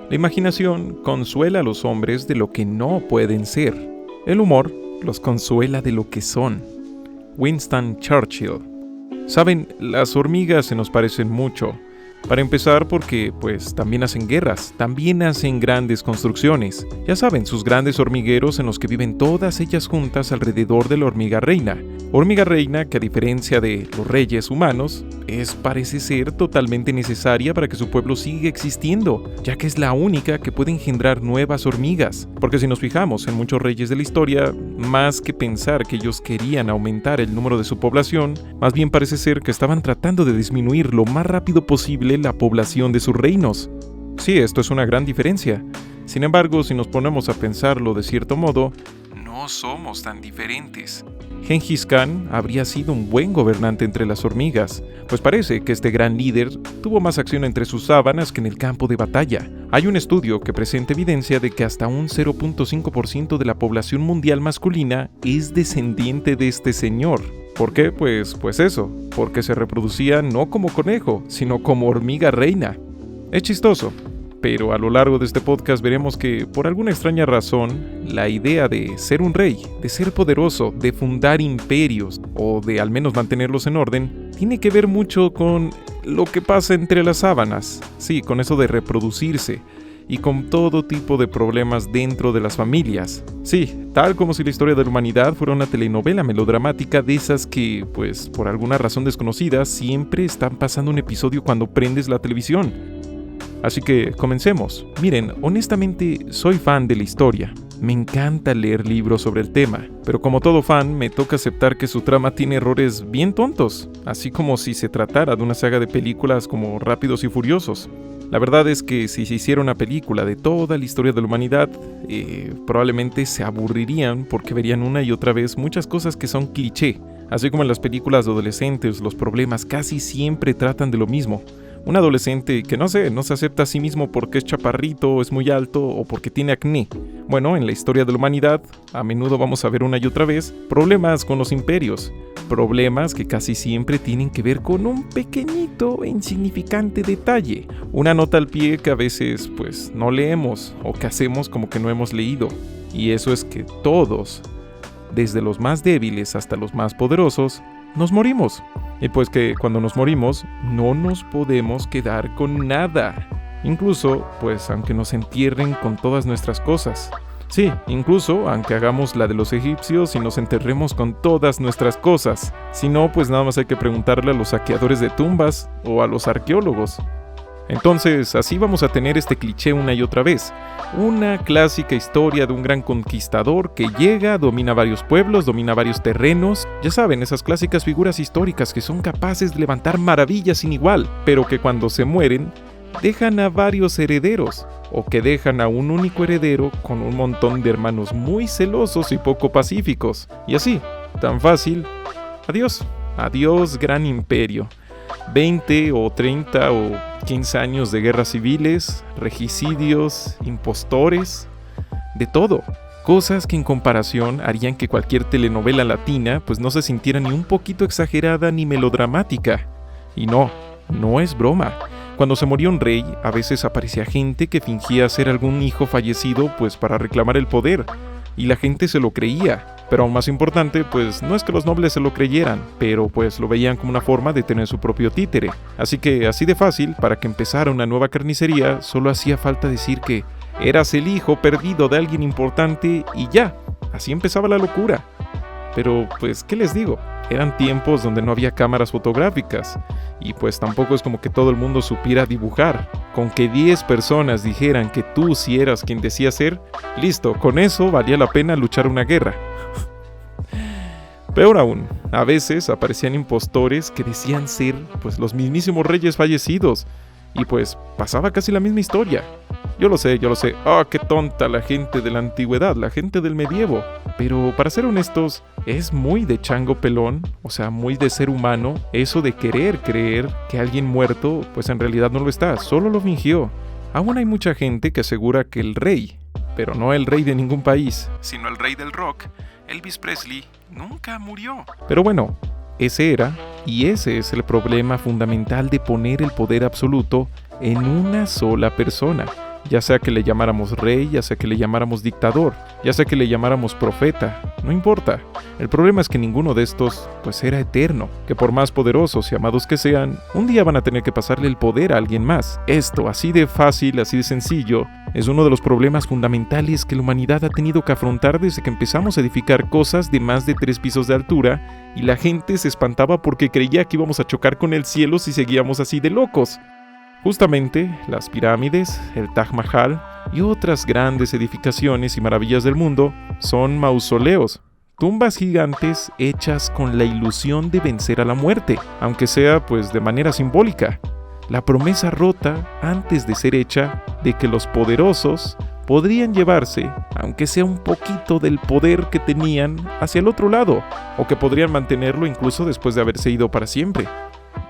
La imaginación consuela a los hombres de lo que no pueden ser. El humor los consuela de lo que son. Winston Churchill. Saben, las hormigas se nos parecen mucho. Para empezar porque, también hacen guerras, también hacen grandes construcciones. Ya saben, sus grandes hormigueros en los que viven todas ellas juntas alrededor de la hormiga reina. Hormiga reina que, a diferencia de los reyes humanos, parece ser totalmente necesaria para que su pueblo siga existiendo, ya que es la única que puede engendrar nuevas hormigas. Porque si nos fijamos en muchos reyes de la historia, más que pensar que ellos querían aumentar el número de su población, más bien parece ser que estaban tratando de disminuir lo más rápido posible la población de sus reinos. Sí, esto es una gran diferencia. Sin embargo, si nos ponemos a pensarlo de cierto modo, no somos tan diferentes. Gengis Khan habría sido un buen gobernante entre las hormigas, pues parece que este gran líder tuvo más acción entre sus sábanas que en el campo de batalla. Hay un estudio que presenta evidencia de que hasta un 0.5% de la población mundial masculina es descendiente de este señor. ¿Por qué? Pues eso, porque se reproducía no como conejo, sino como hormiga reina. Es chistoso, pero a lo largo de este podcast veremos que, por alguna extraña razón, la idea de ser un rey, de ser poderoso, de fundar imperios, o de al menos mantenerlos en orden, tiene que ver mucho con lo que pasa entre las sábanas. Sí, con eso de reproducirse. Y con todo tipo de problemas dentro de las familias. Sí, tal como si la historia de la humanidad fuera una telenovela melodramática de esas que, por alguna razón desconocida, siempre están pasando un episodio cuando prendes la televisión. Así que comencemos. Miren, honestamente soy fan de la historia. Me encanta leer libros sobre el tema, pero como todo fan me toca aceptar que su trama tiene errores bien tontos, así como si se tratara de una saga de películas como Rápidos y Furiosos. La verdad es que si se hiciera una película de toda la historia de la humanidad, probablemente se aburrirían porque verían una y otra vez muchas cosas que son cliché. Así como en las películas de adolescentes, los problemas casi siempre tratan de lo mismo. Un adolescente que no se acepta a sí mismo porque es chaparrito, es muy alto o porque tiene acné. Bueno, en la historia de la humanidad, a menudo vamos a ver una y otra vez problemas con los imperios. Problemas que casi siempre tienen que ver con un pequeñito e insignificante detalle. Una nota al pie que a veces no leemos o que hacemos como que no hemos leído. Y eso es que todos, desde los más débiles hasta los más poderosos, nos morimos. Y que cuando nos morimos no nos podemos quedar con nada. Incluso, aunque nos entierren con todas nuestras cosas. Sí, incluso aunque hagamos la de los egipcios y nos enterremos con todas nuestras cosas. Si no, nada más hay que preguntarle a los saqueadores de tumbas o a los arqueólogos. Entonces, así vamos a tener este cliché una y otra vez. Una clásica historia de un gran conquistador que llega, domina varios pueblos, domina varios terrenos. Ya saben, esas clásicas figuras históricas que son capaces de levantar maravillas sin igual, pero que cuando se mueren, dejan a varios herederos, o que dejan a un único heredero con un montón de hermanos muy celosos y poco pacíficos. Y así, tan fácil, adiós, adiós gran imperio. 20 o 30 o 15 años de guerras civiles, regicidios, impostores, de todo. Cosas que en comparación harían que cualquier telenovela latina no se sintiera ni un poquito exagerada ni melodramática. Y no es broma. Cuando se moría un rey, a veces aparecía gente que fingía ser algún hijo fallecido para reclamar el poder. Y la gente se lo creía. Pero aún más importante, no es que los nobles se lo creyeran, pero lo veían como una forma de tener su propio títere. Así que, así de fácil, para que empezara una nueva carnicería, solo hacía falta decir que eras el hijo perdido de alguien importante y ya, así empezaba la locura. Pero, ¿qué les digo? Eran tiempos donde no había cámaras fotográficas, y tampoco es como que todo el mundo supiera dibujar. Con que 10 personas dijeran que tú sí eras quien decías ser, listo, con eso valía la pena luchar una guerra. Peor aún, a veces aparecían impostores que decían ser los mismísimos reyes fallecidos, y pasaba casi la misma historia. Yo lo sé, qué tonta la gente de la antigüedad, la gente del medievo. Pero para ser honestos, es muy de chango pelón, o sea, muy de ser humano, eso de querer creer que alguien muerto, en realidad no lo está, solo lo fingió. Aún hay mucha gente que asegura que el rey, pero no el rey de ningún país, sino el rey del rock, Elvis Presley, nunca murió. Pero bueno, ese era, y ese es el problema fundamental de poner el poder absoluto en una sola persona. Ya sea que le llamáramos rey, ya sea que le llamáramos dictador, ya sea que le llamáramos profeta, no importa. El problema es que ninguno de estos, pues era eterno, que por más poderosos y amados que sean, un día van a tener que pasarle el poder a alguien más. Esto, así de fácil, así de sencillo, es uno de los problemas fundamentales que la humanidad ha tenido que afrontar desde que empezamos a edificar cosas de más de 3 pisos de altura y la gente se espantaba porque creía que íbamos a chocar con el cielo si seguíamos así de locos. Justamente, las pirámides, el Taj Mahal y otras grandes edificaciones y maravillas del mundo son mausoleos, tumbas gigantes hechas con la ilusión de vencer a la muerte, aunque sea pues de manera simbólica. La promesa rota antes de ser hecha de que los poderosos podrían llevarse, aunque sea un poquito del poder que tenían, hacia el otro lado, o que podrían mantenerlo incluso después de haberse ido para siempre.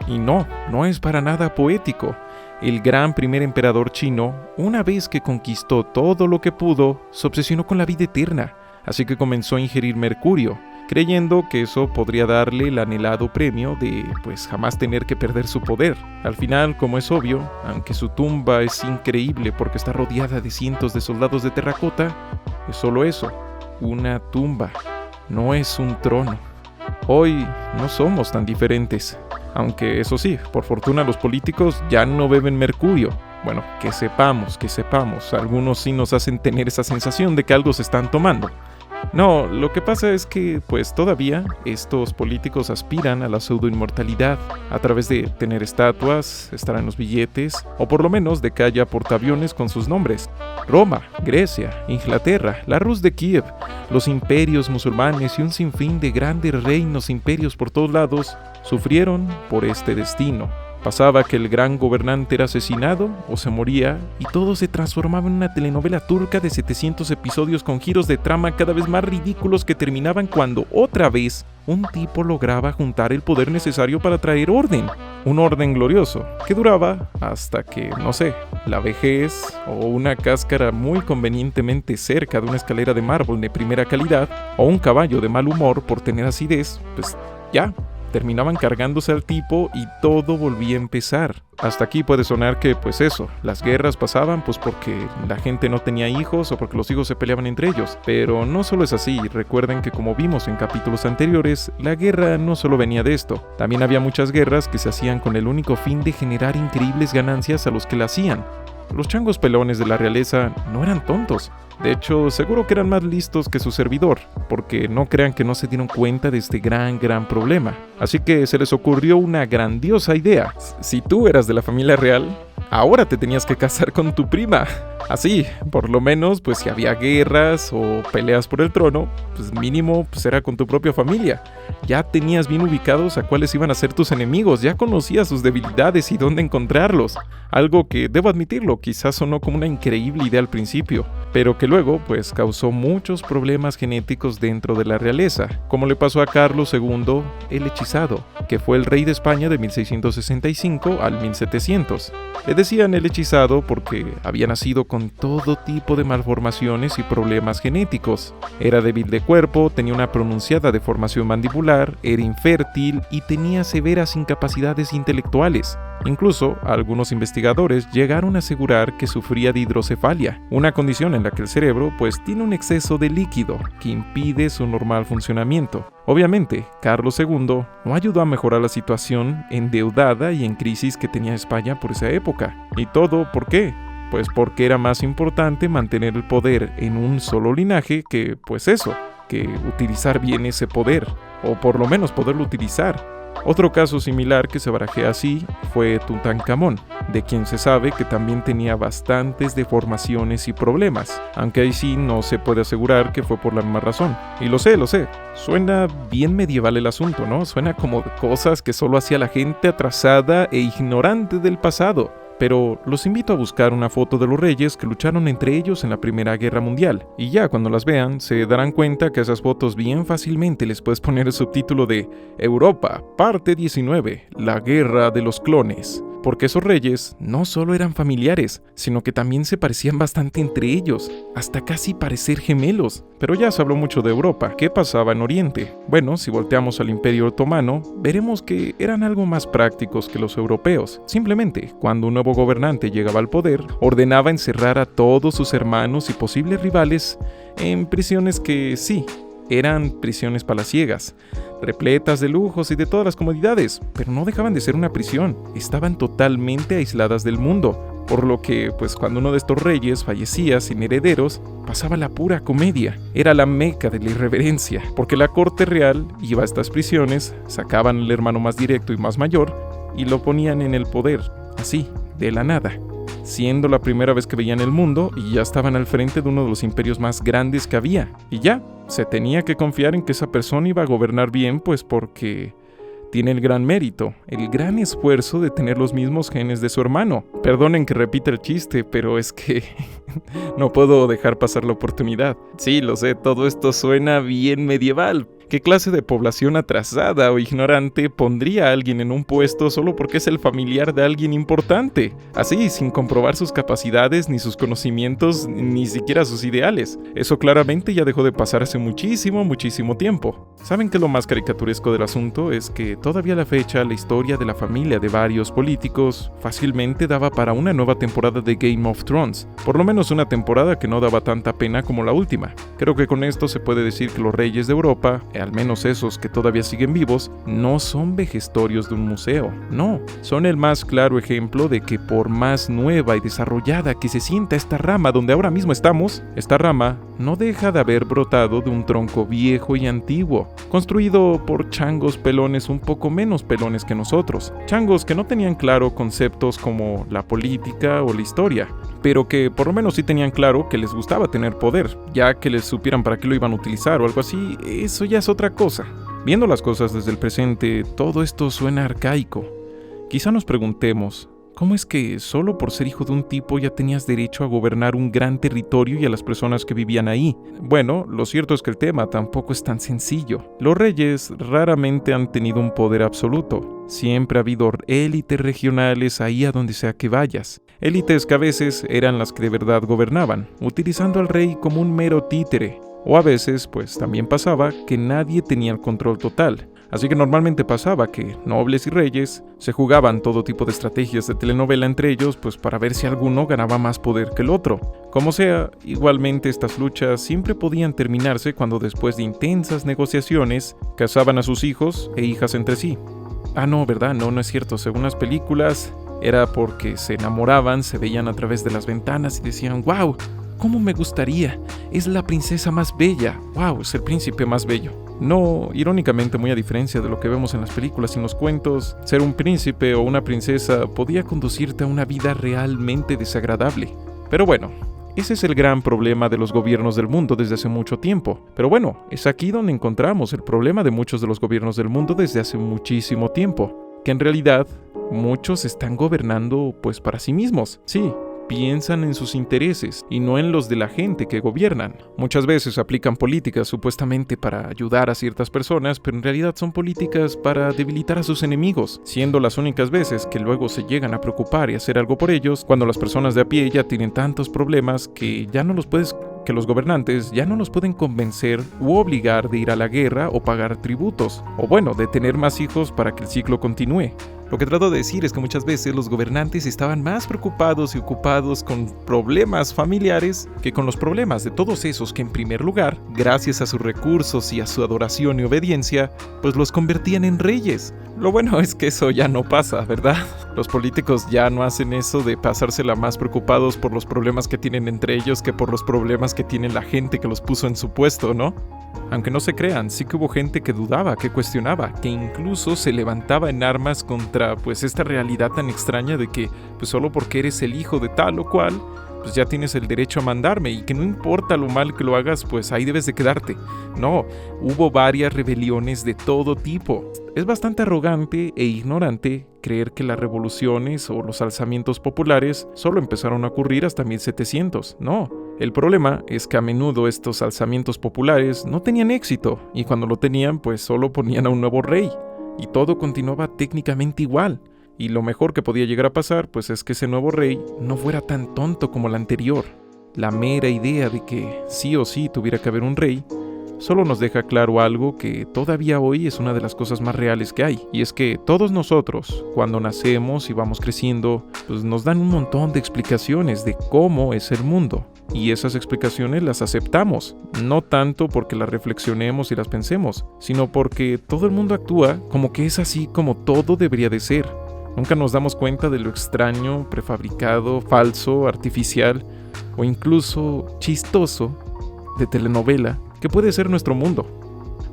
Y no es para nada poético. El gran primer emperador chino, una vez que conquistó todo lo que pudo, se obsesionó con la vida eterna, así que comenzó a ingerir mercurio, creyendo que eso podría darle el anhelado premio de, pues, jamás tener que perder su poder. Al final, como es obvio, aunque su tumba es increíble porque está rodeada de cientos de soldados de terracota, es solo eso, una tumba, no es un trono. Hoy no somos tan diferentes. Aunque eso sí, por fortuna los políticos ya no beben mercurio. Bueno, que sepamos, algunos sí nos hacen tener esa sensación de que algo se están tomando. No, lo que pasa es que, pues todavía, estos políticos aspiran a la pseudo-inmortalidad a través de tener estatuas, estar en los billetes, o por lo menos de que haya portaaviones con sus nombres. Roma, Grecia, Inglaterra, la Rus de Kiev, los imperios musulmanes y un sinfín de grandes reinos imperios por todos lados sufrieron por este destino. Pasaba que el gran gobernante era asesinado o se moría y todo se transformaba en una telenovela turca de 700 episodios con giros de trama cada vez más ridículos que terminaban cuando otra vez un tipo lograba juntar el poder necesario para traer orden. Un orden glorioso que duraba hasta que, no sé, la vejez o una cáscara muy convenientemente cerca de una escalera de mármol de primera calidad o un caballo de mal humor por tener acidez, pues ya. Terminaban cargándose al tipo y todo volvía a empezar. Hasta aquí puede sonar que, pues eso, las guerras pasaban pues porque la gente no tenía hijos o porque los hijos se peleaban entre ellos. Pero no solo es así, recuerden que como vimos en capítulos anteriores, la guerra no solo venía de esto. También había muchas guerras que se hacían con el único fin de generar increíbles ganancias a los que la hacían. Los changos pelones de la realeza no eran tontos. De hecho, seguro que eran más listos que su servidor, porque no crean que no se dieron cuenta de este gran problema. Así que se les ocurrió una grandiosa idea. Si tú eras de la familia real, ahora te tenías que casar con tu prima. Así, por lo menos, pues si había guerras o peleas por el trono, pues mínimo pues era con tu propia familia. Ya tenías bien ubicados a cuáles iban a ser tus enemigos, ya conocías sus debilidades y dónde encontrarlos. Algo que, debo admitirlo, quizás sonó como una increíble idea al principio, pero que luego pues causó muchos problemas genéticos dentro de la realeza, como le pasó a Carlos II el Hechizado, que fue el rey de España de 1665 al 1700. Le decían el Hechizado porque había nacido con todo tipo de malformaciones y problemas genéticos. Era débil de cuerpo, tenía una pronunciada deformación mandibular, era infértil y tenía severas incapacidades intelectuales. Incluso, algunos investigadores llegaron a asegurar que sufría de hidrocefalia, una condición en la que el cerebro pues tiene un exceso de líquido que impide su normal funcionamiento. Obviamente, Carlos II no ayudó a mejorar la situación endeudada y en crisis que tenía España por esa época. ¿Y todo por qué? Pues porque era más importante mantener el poder en un solo linaje que, pues eso, que utilizar bien ese poder, o por lo menos poderlo utilizar. Otro caso similar que se barajea así fue Tutankamón, de quien se sabe que también tenía bastantes deformaciones y problemas, aunque ahí sí no se puede asegurar que fue por la misma razón. Y lo sé, suena bien medieval el asunto, ¿no? Suena como cosas que solo hacía la gente atrasada e ignorante del pasado. Pero los invito a buscar una foto de los reyes que lucharon entre ellos en la Primera Guerra Mundial, y ya cuando las vean se darán cuenta que a esas fotos bien fácilmente les puedes poner el subtítulo de Europa, parte 19, la Guerra de los Clones. porque esos reyes no solo eran familiares, sino que también se parecían bastante entre ellos, hasta casi parecer gemelos. Pero ya se habló mucho de Europa. ¿Qué pasaba en Oriente? Bueno, si volteamos al Imperio Otomano, veremos que eran algo más prácticos que los europeos. Simplemente, cuando un nuevo gobernante llegaba al poder, ordenaba encerrar a todos sus hermanos y posibles rivales en prisiones que sí, eran prisiones palaciegas, repletas de lujos y de todas las comodidades, pero no dejaban de ser una prisión, estaban totalmente aisladas del mundo, por lo que, pues cuando uno de estos reyes fallecía sin herederos, pasaba la pura comedia. Era la meca de la irreverencia, porque la corte real iba a estas prisiones, sacaban al hermano más directo y más mayor, y lo ponían en el poder, así, de la nada, siendo la primera vez que veían el mundo y ya estaban al frente de uno de los imperios más grandes que había. Y ya, se tenía que confiar en que esa persona iba a gobernar bien, pues porque tiene el gran mérito, el gran esfuerzo de tener los mismos genes de su hermano. Perdonen que repita el chiste, pero es que no puedo dejar pasar la oportunidad. Sí, lo sé, todo esto suena bien medieval. ¿Qué clase de población atrasada o ignorante pondría a alguien en un puesto solo porque es el familiar de alguien importante? Así, sin comprobar sus capacidades, ni sus conocimientos, ni siquiera sus ideales. Eso claramente ya dejó de pasar hace muchísimo tiempo. ¿Saben qué es lo más caricaturesco del asunto? Es que todavía a la fecha la historia de la familia de varios políticos fácilmente daba para una nueva temporada de Game of Thrones. Por lo menos una temporada que no daba tanta pena como la última. Creo que con esto se puede decir que los reyes de Europa, al menos esos que todavía siguen vivos, no son vejestorios de un museo. No, son el más claro ejemplo de que por más nueva y desarrollada que se sienta esta rama donde ahora mismo estamos, esta rama no deja de haber brotado de un tronco viejo y antiguo, construido por changos pelones un poco menos pelones que nosotros. Changos que no tenían claro conceptos como la política o la historia, pero que por lo menos sí tenían claro que les gustaba tener poder, ya que les supieran para qué lo iban a utilizar o algo así. Eso ya es otra cosa. Viendo las cosas desde el presente, todo esto suena arcaico. Quizá nos preguntemos, ¿cómo es que solo por ser hijo de un tipo ya tenías derecho a gobernar un gran territorio y a las personas que vivían ahí? Bueno, lo cierto es que el tema tampoco es tan sencillo. Los reyes raramente han tenido un poder absoluto. Siempre ha habido élites regionales ahí a donde sea que vayas. Élites que a veces eran las que de verdad gobernaban, utilizando al rey como un mero títere. O a veces, pues también pasaba que nadie tenía el control total. Así que normalmente pasaba que nobles y reyes se jugaban todo tipo de estrategias de telenovela entre ellos, pues para ver si alguno ganaba más poder que el otro. Como sea, igualmente estas luchas siempre podían terminarse cuando después de intensas negociaciones casaban a sus hijos e hijas entre sí. Ah, no, ¿verdad? No es cierto. Según las películas, era porque se enamoraban, se veían a través de las ventanas y decían, ¡wow! ¿Cómo me gustaría? Es la princesa más bella. ¡Wow! Es el príncipe más bello. No, irónicamente, muy a diferencia de lo que vemos en las películas y en los cuentos, ser un príncipe o una princesa podía conducirte a una vida realmente desagradable. Pero bueno, ese es el gran problema de los gobiernos del mundo desde hace mucho tiempo. Pero bueno, es aquí donde encontramos el problema de muchos de los gobiernos del mundo desde hace muchísimo tiempo, que en realidad muchos están gobernando pues para sí mismos. Sí, piensan en sus intereses y no en los de la gente que gobiernan. Muchas veces aplican políticas supuestamente para ayudar a ciertas personas, pero en realidad son políticas para debilitar a sus enemigos, siendo las únicas veces que luego se llegan a preocupar y hacer algo por ellos cuando las personas de a pie ya tienen tantos problemas que los gobernantes ya no los pueden convencer u obligar de ir a la guerra o pagar tributos, o bueno, de tener más hijos para que el ciclo continúe. Lo que trato de decir es que muchas veces los gobernantes estaban más preocupados y ocupados con problemas familiares que con los problemas de todos esos que en primer lugar, gracias a sus recursos y a su adoración y obediencia, pues los convertían en reyes. Lo bueno es que eso ya no pasa, ¿verdad? Los políticos ya no hacen eso de pasársela más preocupados por los problemas que tienen entre ellos que por los problemas que tiene la gente que los puso en su puesto, ¿no? Aunque no se crean, sí que hubo gente que dudaba, que cuestionaba, que incluso se levantaba en armas contra pues esta realidad tan extraña de que pues solo porque eres el hijo de tal o cual, pues ya tienes el derecho a mandarme y que no importa lo mal que lo hagas, pues ahí debes de quedarte. No, hubo varias rebeliones de todo tipo. Es bastante arrogante e ignorante creer que las revoluciones o los alzamientos populares solo empezaron a ocurrir hasta 1700. No, el problema es que a menudo estos alzamientos populares no tenían éxito y cuando lo tenían pues solo ponían a un nuevo rey y todo continuaba técnicamente igual. Y lo mejor que podía llegar a pasar, pues es que ese nuevo rey no fuera tan tonto como el anterior. La mera idea de que sí o sí tuviera que haber un rey solo nos deja claro algo que todavía hoy es una de las cosas más reales que hay. Y es que todos nosotros, cuando nacemos y vamos creciendo, pues nos dan un montón de explicaciones de cómo es el mundo. Y esas explicaciones las aceptamos, no tanto porque las reflexionemos y las pensemos, sino porque todo el mundo actúa como que es así como todo debería de ser. Nunca nos damos cuenta de lo extraño, prefabricado, falso, artificial o incluso chistoso de telenovela que puede ser nuestro mundo.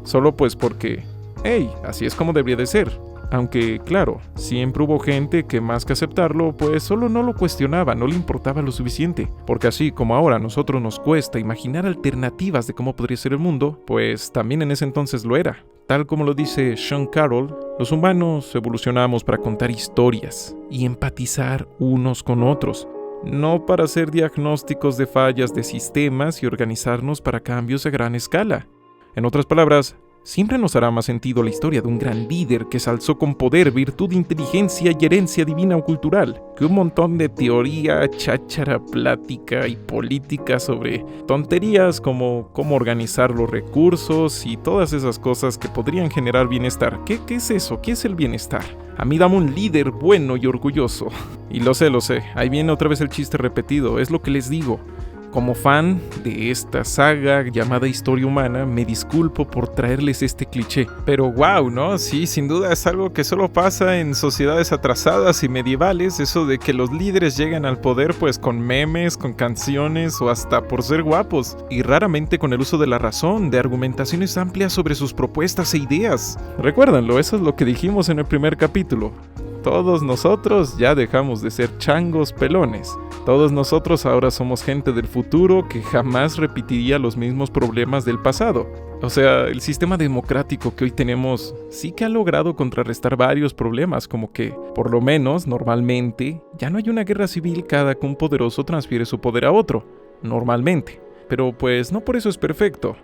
Solo pues porque, hey, así es como debería de ser. Aunque, claro, siempre hubo gente que más que aceptarlo, pues solo no lo cuestionaba, no le importaba lo suficiente. Porque así como ahora a nosotros nos cuesta imaginar alternativas de cómo podría ser el mundo, pues también en ese entonces lo era. Tal como lo dice Sean Carroll, los humanos evolucionamos para contar historias y empatizar unos con otros, no para hacer diagnósticos de fallas de sistemas y organizarnos para cambios a gran escala. En otras palabras, siempre nos hará más sentido la historia de un gran líder que se alzó con poder, virtud, inteligencia y herencia divina o cultural, que un montón de teoría, cháchara, plática y política sobre tonterías como cómo organizar los recursos y todas esas cosas que podrían generar bienestar. ¿Qué es eso? ¿Qué es el bienestar? A mí dame un líder bueno y orgulloso. Y lo sé, ahí viene otra vez el chiste repetido, es lo que les digo. Como fan de esta saga llamada Historia Humana, me disculpo por traerles este cliché. Pero wow, ¿no? Sí, sin duda es algo que solo pasa en sociedades atrasadas y medievales, eso de que los líderes llegan al poder pues con memes, con canciones o hasta por ser guapos, y raramente con el uso de la razón, de argumentaciones amplias sobre sus propuestas e ideas. Recuérdanlo, eso es lo que dijimos en el primer capítulo. Todos nosotros ya dejamos de ser changos pelones. Todos nosotros ahora somos gente del futuro que jamás repetiría los mismos problemas del pasado. O sea, el sistema democrático que hoy tenemos sí que ha logrado contrarrestar varios problemas, como que, por lo menos, normalmente, ya no hay una guerra civil cada que un poderoso transfiere su poder a otro. Normalmente. Pero pues no por eso es perfecto.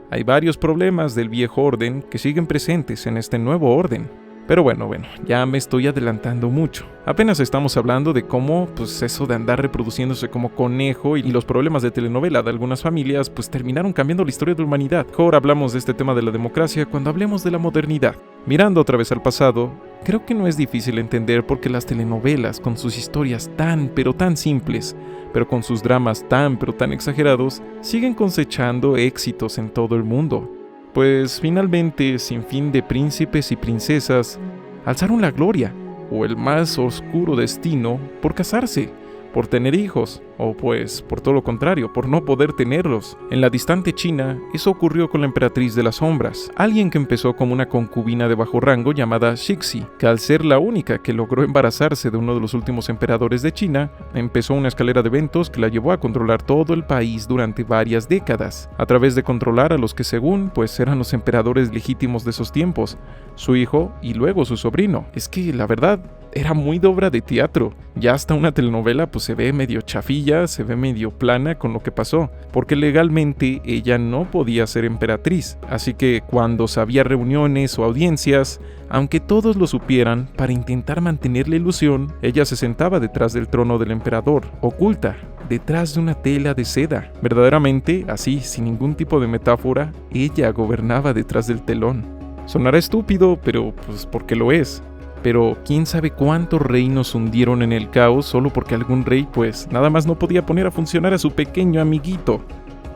Hay varios problemas del viejo orden que siguen presentes en este nuevo orden. Pero bueno, ya me estoy adelantando mucho. Apenas estamos hablando de cómo, pues eso de andar reproduciéndose como conejo y los problemas de telenovela de algunas familias, pues terminaron cambiando la historia de la humanidad. Ahora hablamos de este tema de la democracia cuando hablemos de la modernidad. Mirando otra vez al pasado, creo que no es difícil entender por qué las telenovelas, con sus historias tan pero tan simples, pero con sus dramas tan pero tan exagerados, siguen cosechando éxitos en todo el mundo. Pues finalmente, sin fin de príncipes y princesas, alzaron la gloria, o el más oscuro destino, por casarse, por tener hijos, o pues, por todo lo contrario, por no poder tenerlos. En la distante China, eso ocurrió con la emperatriz de las sombras, alguien que empezó como una concubina de bajo rango llamada Cixi, que al ser la única que logró embarazarse de uno de los últimos emperadores de China, empezó una escalera de eventos que la llevó a controlar todo el país durante varias décadas, a través de controlar a los que según, pues eran los emperadores legítimos de esos tiempos, su hijo y luego su sobrino. Es que, la verdad, era muy de obra de teatro. Ya hasta una telenovela pues se ve medio chafilla, se ve medio plana con lo que pasó, porque legalmente ella no podía ser emperatriz, así que cuando había reuniones o audiencias, aunque todos lo supieran, para intentar mantener la ilusión, ella se sentaba detrás del trono del emperador, oculta, detrás de una tela de seda. Verdaderamente, así, sin ningún tipo de metáfora, ella gobernaba detrás del telón. Sonará estúpido, pero pues porque lo es. Pero quién sabe cuántos reinos hundieron en el caos solo porque algún rey pues nada más no podía poner a funcionar a su pequeño amiguito.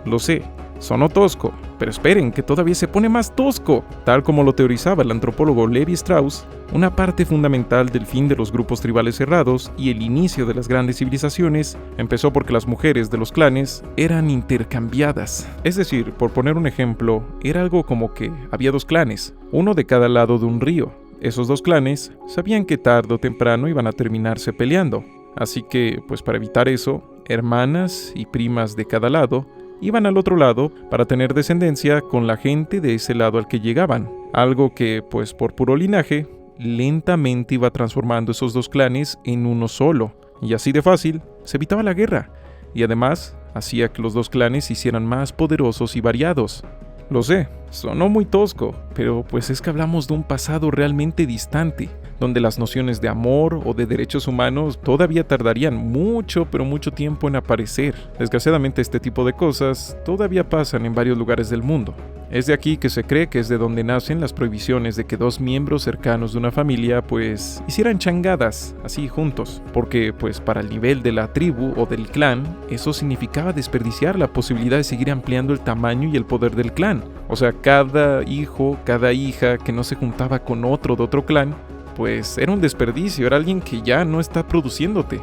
Lo sé, sonó tosco, pero esperen que todavía se pone más tosco. Tal como lo teorizaba el antropólogo Levi Strauss, una parte fundamental del fin de los grupos tribales cerrados y el inicio de las grandes civilizaciones empezó porque las mujeres de los clanes eran intercambiadas. Es decir, por poner un ejemplo, era algo como que había dos clanes, uno de cada lado de un río. Esos dos clanes sabían que tarde o temprano iban a terminarse peleando, así que, pues para evitar eso, hermanas y primas de cada lado iban al otro lado para tener descendencia con la gente de ese lado al que llegaban, algo que, pues por puro linaje, lentamente iba transformando esos dos clanes en uno solo, y así de fácil se evitaba la guerra, y además hacía que los dos clanes se hicieran más poderosos y variados. Lo sé, sonó muy tosco, pero pues es que hablamos de un pasado realmente distante, donde las nociones de amor o de derechos humanos todavía tardarían mucho, pero mucho tiempo en aparecer. Desgraciadamente este tipo de cosas todavía pasan en varios lugares del mundo. Es de aquí que se cree que es de donde nacen las prohibiciones de que dos miembros cercanos de una familia pues hicieran changadas así juntos, porque pues para el nivel de la tribu o del clan eso significaba desperdiciar la posibilidad de seguir ampliando el tamaño y el poder del clan. O sea, cada hijo, cada hija que no se juntaba con otro de otro clan, pues era un desperdicio, era alguien que ya no está produciéndote.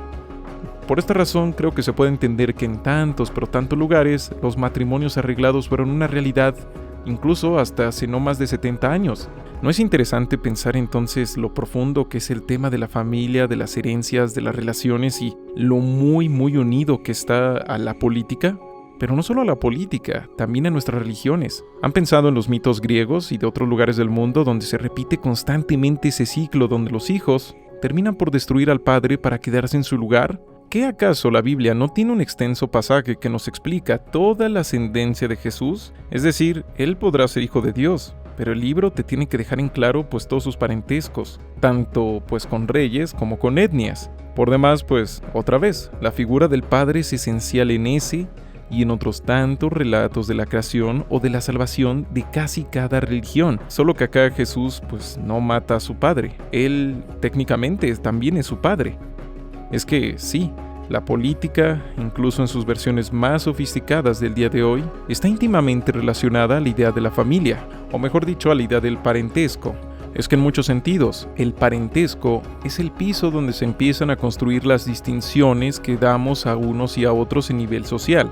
Por esta razón creo que se puede entender que en tantos pero tantos lugares los matrimonios arreglados fueron una realidad incluso hasta hace no más de 70 años. ¿No es interesante pensar entonces lo profundo que es el tema de la familia, de las herencias, de las relaciones y lo muy unido que está a la política? Pero no solo a la política, también a nuestras religiones. ¿Han pensado en los mitos griegos y de otros lugares del mundo donde se repite constantemente ese ciclo donde los hijos terminan por destruir al padre para quedarse en su lugar? ¿Qué acaso la Biblia no tiene un extenso pasaje que nos explica toda la ascendencia de Jesús? Es decir, él podrá ser hijo de Dios, pero el libro te tiene que dejar en claro pues todos sus parentescos, tanto pues con reyes como con etnias. Por demás, pues, otra vez, la figura del Padre es esencial en ese y en otros tantos relatos de la creación o de la salvación de casi cada religión. Solo que acá Jesús pues no mata a su padre. Él técnicamente también es su padre. Es que sí, la política, incluso en sus versiones más sofisticadas del día de hoy, está íntimamente relacionada a la idea de la familia, o mejor dicho, a la idea del parentesco. Es que en muchos sentidos, el parentesco es el piso donde se empiezan a construir las distinciones que damos a unos y a otros en nivel social.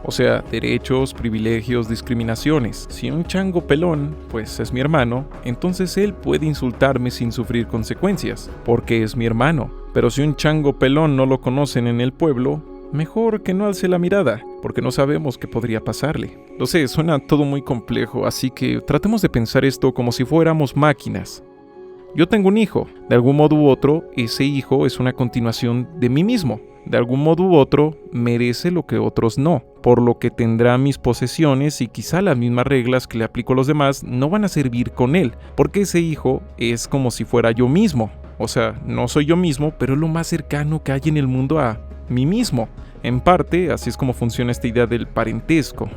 O sea, derechos, privilegios, discriminaciones. Si un chango pelón, pues es mi hermano, entonces él puede insultarme sin sufrir consecuencias, porque es mi hermano. Pero si un chango pelón no lo conocen en el pueblo, mejor que no alce la mirada, porque no sabemos qué podría pasarle. Lo sé, suena todo muy complejo, así que tratemos de pensar esto como si fuéramos máquinas. Yo tengo un hijo, de algún modo u otro, ese hijo es una continuación de mí mismo. De algún modo u otro, merece lo que otros no, por lo que tendrá mis posesiones y quizá las mismas reglas que le aplico a los demás no van a servir con él, porque ese hijo es como si fuera yo mismo. O sea, no soy yo mismo, pero es lo más cercano que hay en el mundo a mí mismo. En parte, así es como funciona esta idea del parentesco.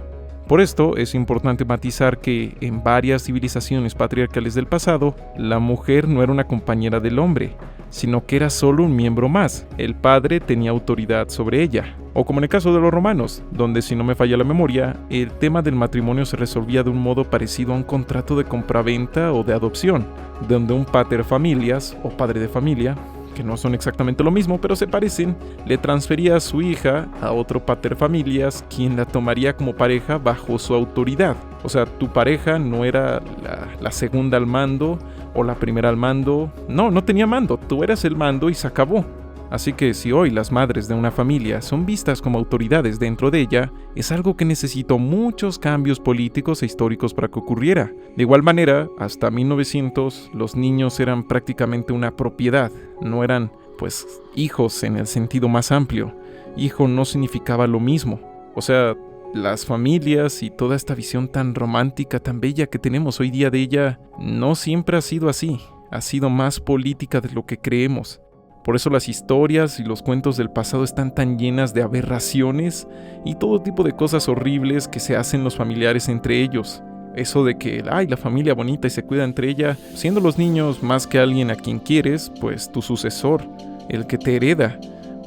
Por esto es importante matizar que en varias civilizaciones patriarcales del pasado, la mujer no era una compañera del hombre, sino que era solo un miembro más. El padre tenía autoridad sobre ella. O como en el caso de los romanos, donde si no me falla la memoria, el tema del matrimonio se resolvía de un modo parecido a un contrato de compraventa o de adopción, donde un pater familias o padre de familia, que no son exactamente lo mismo, pero se parecen, le transfería a su hija a otro pater familias, quien la tomaría como pareja bajo su autoridad. O sea, tu pareja no era la segunda al mando o la primera al mando. No tenía mando, tú eras el mando y se acabó. Así que si hoy las madres de una familia son vistas como autoridades dentro de ella, es algo que necesitó muchos cambios políticos e históricos para que ocurriera. De igual manera, hasta 1900 los niños eran prácticamente una propiedad, no eran, pues, hijos en el sentido más amplio. Hijo no significaba lo mismo. O sea, las familias y toda esta visión tan romántica, tan bella que tenemos hoy día de ella, no siempre ha sido así. Ha sido más política de lo que creemos. Por eso las historias y los cuentos del pasado están tan llenas de aberraciones y todo tipo de cosas horribles que se hacen los familiares entre ellos. Eso de que, la familia bonita y se cuida entre ella, siendo los niños más que alguien a quien quieres, pues tu sucesor, el que te hereda.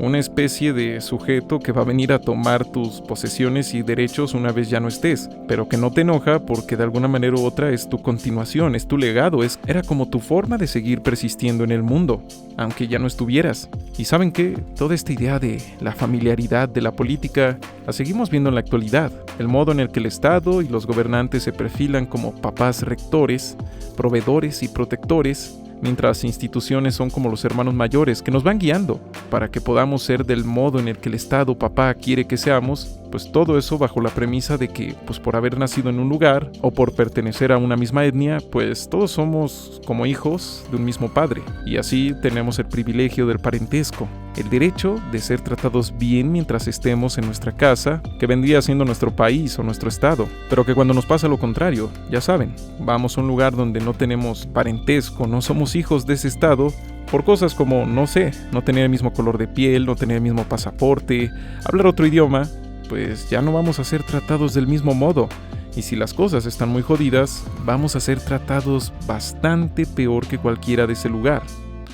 Una especie de sujeto que va a venir a tomar tus posesiones y derechos una vez ya no estés, pero que no te enoja porque de alguna manera u otra es tu continuación, es tu legado, era como tu forma de seguir persistiendo en el mundo, aunque ya no estuvieras. Y ¿saben qué? Toda esta idea de la familiaridad de la política la seguimos viendo en la actualidad. El modo en el que el Estado y los gobernantes se perfilan como papás rectores, proveedores y protectores, mientras instituciones son como los hermanos mayores que nos van guiando para que podamos ser del modo en el que el Estado, papá, quiere que seamos, pues todo eso bajo la premisa de que, pues por haber nacido en un lugar o por pertenecer a una misma etnia, pues todos somos como hijos de un mismo padre y así tenemos el privilegio del parentesco. El derecho de ser tratados bien mientras estemos en nuestra casa, que vendría siendo nuestro país o nuestro estado, pero que cuando nos pasa lo contrario, ya saben, vamos a un lugar donde no tenemos parentesco, no somos hijos de ese estado, por cosas como, no sé, no tener el mismo color de piel, no tener el mismo pasaporte, hablar otro idioma, pues ya no vamos a ser tratados del mismo modo. Y si las cosas están muy jodidas, vamos a ser tratados bastante peor que cualquiera de ese lugar.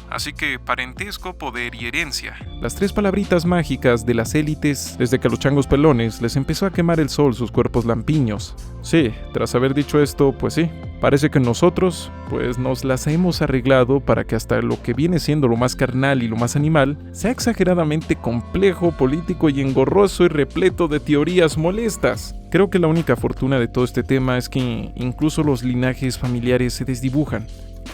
Así que parentesco, poder y herencia, las 3 palabritas mágicas de las élites desde que a los changos pelones les empezó a quemar el sol sus cuerpos lampiños. Sí, tras haber dicho esto, pues sí, parece que nosotros, pues nos las hemos arreglado para que hasta lo que viene siendo lo más carnal y lo más animal, sea exageradamente complejo, político y engorroso y repleto de teorías molestas. Creo que la única fortuna de todo este tema es que incluso los linajes familiares se desdibujan.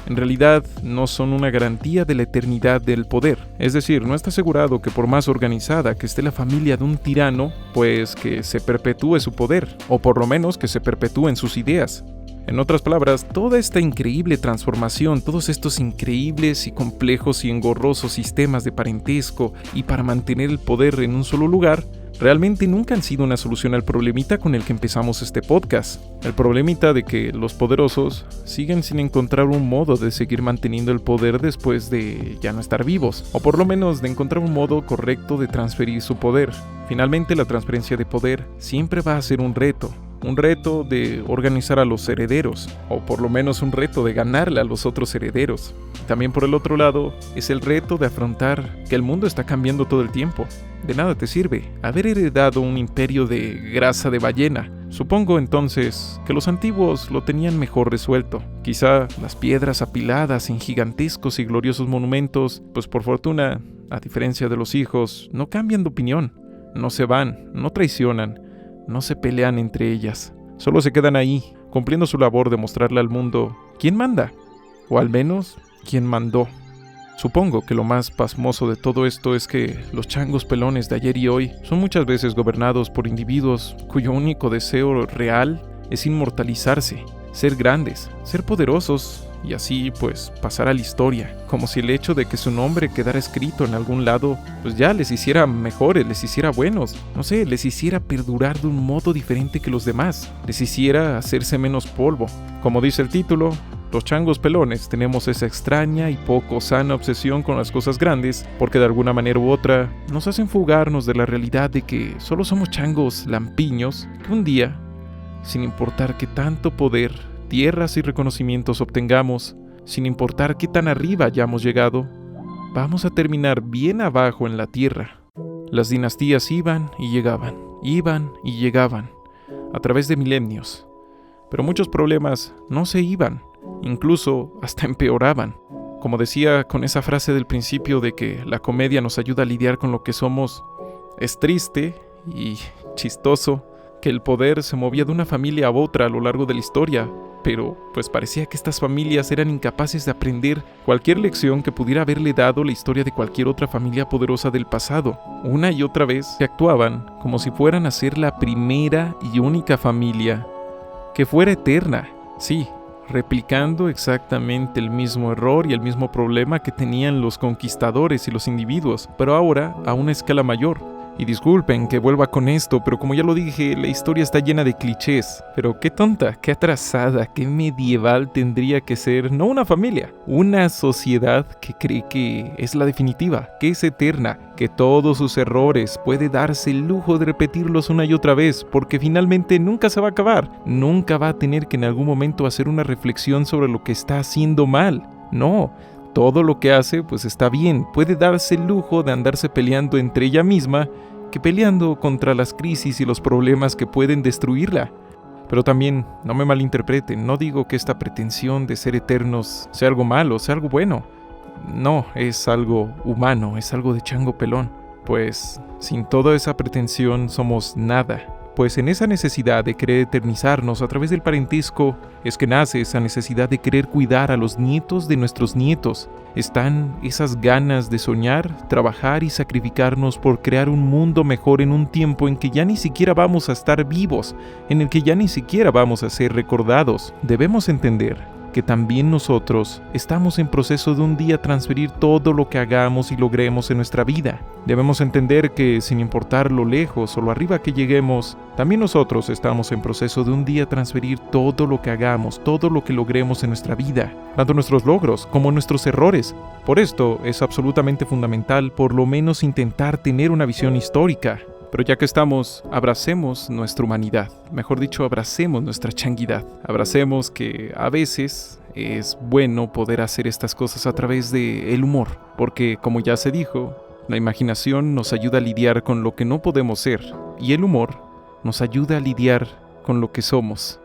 En realidad, no son una garantía de la eternidad del poder. Es decir, no está asegurado que por más organizada que esté la familia de un tirano, pues que se perpetúe su poder, o por lo menos que se perpetúen sus ideas. En otras palabras, toda esta increíble transformación, todos estos increíbles y complejos y engorrosos sistemas de parentesco y para mantener el poder en un solo lugar, realmente nunca han sido una solución al problemita con el que empezamos este podcast. El problemita de que los poderosos siguen sin encontrar un modo de seguir manteniendo el poder después de ya no estar vivos, o por lo menos de encontrar un modo correcto de transferir su poder. Finalmente, la transferencia de poder siempre va a ser un reto de organizar a los herederos, o por lo menos un reto de ganarle a los otros herederos. También por el otro lado, es el reto de afrontar que el mundo está cambiando todo el tiempo. De nada te sirve haber heredado un imperio de grasa de ballena. Supongo entonces que los antiguos lo tenían mejor resuelto. Quizá las piedras apiladas en gigantescos y gloriosos monumentos, pues por fortuna, a diferencia de los hijos, no cambian de opinión, no se van, no traicionan, no se pelean entre ellas. Solo se quedan ahí, cumpliendo su labor de mostrarle al mundo quién manda, o al menos quién mandó. Supongo que lo más pasmoso de todo esto es que los changos pelones de ayer y hoy son muchas veces gobernados por individuos cuyo único deseo real es inmortalizarse, ser grandes, ser poderosos y así pues pasar a la historia, como si el hecho de que su nombre quedara escrito en algún lado pues ya les hiciera mejores, les hiciera buenos, no sé, les hiciera perdurar de un modo diferente que los demás, les hiciera hacerse menos polvo. Como dice el título, los changos pelones tenemos esa extraña y poco sana obsesión con las cosas grandes porque de alguna manera u otra nos hacen fugarnos de la realidad de que solo somos changos lampiños que un día, sin importar qué tanto poder, tierras y reconocimientos obtengamos, sin importar qué tan arriba hayamos llegado, vamos a terminar bien abajo en la tierra. Las dinastías iban y llegaban, a través de milenios, pero muchos problemas no se iban, incluso hasta empeoraban. Como decía con esa frase del principio de que la comedia nos ayuda a lidiar con lo que somos, es triste y chistoso que el poder se movía de una familia a otra a lo largo de la historia, pero pues parecía que estas familias eran incapaces de aprender cualquier lección que pudiera haberle dado la historia de cualquier otra familia poderosa del pasado. Una y otra vez se actuaban como si fueran a ser la primera y única familia que fuera eterna, sí, replicando exactamente el mismo error y el mismo problema que tenían los conquistadores y los individuos, pero ahora a una escala mayor. Y disculpen que vuelva con esto, pero como ya lo dije, la historia está llena de clichés. Pero qué tonta, qué atrasada, qué medieval tendría que ser, no una familia, una sociedad que cree que es la definitiva, que es eterna, que todos sus errores puede darse el lujo de repetirlos una y otra vez, porque finalmente nunca se va a acabar, nunca va a tener que en algún momento hacer una reflexión sobre lo que está haciendo mal. No. Todo lo que hace pues está bien, puede darse el lujo de andarse peleando entre ella misma que peleando contra las crisis y los problemas que pueden destruirla. Pero también, no me malinterpreten, no digo que esta pretensión de ser eternos sea algo malo, sea algo bueno. No, es algo humano, es algo de chango pelón. Pues sin toda esa pretensión somos nada. Pues en esa necesidad de querer eternizarnos a través del parentesco es que nace esa necesidad de querer cuidar a los nietos de nuestros nietos. Están esas ganas de soñar, trabajar y sacrificarnos por crear un mundo mejor en un tiempo en que ya ni siquiera vamos a estar vivos, en el que ya ni siquiera vamos a ser recordados. Debemos entender que también nosotros estamos en proceso de un día transferir todo lo que hagamos y logremos en nuestra vida. Debemos entender que sin importar lo lejos o lo arriba que lleguemos, también nosotros estamos en proceso de un día transferir todo lo que hagamos, todo lo que logremos en nuestra vida, tanto nuestros logros como nuestros errores. Por esto es absolutamente fundamental por lo menos intentar tener una visión histórica. Pero ya que estamos, abracemos nuestra humanidad, mejor dicho, abracemos nuestra changuidad, abracemos que a veces es bueno poder hacer estas cosas a través del humor, porque como ya se dijo, la imaginación nos ayuda a lidiar con lo que no podemos ser, y el humor nos ayuda a lidiar con lo que somos.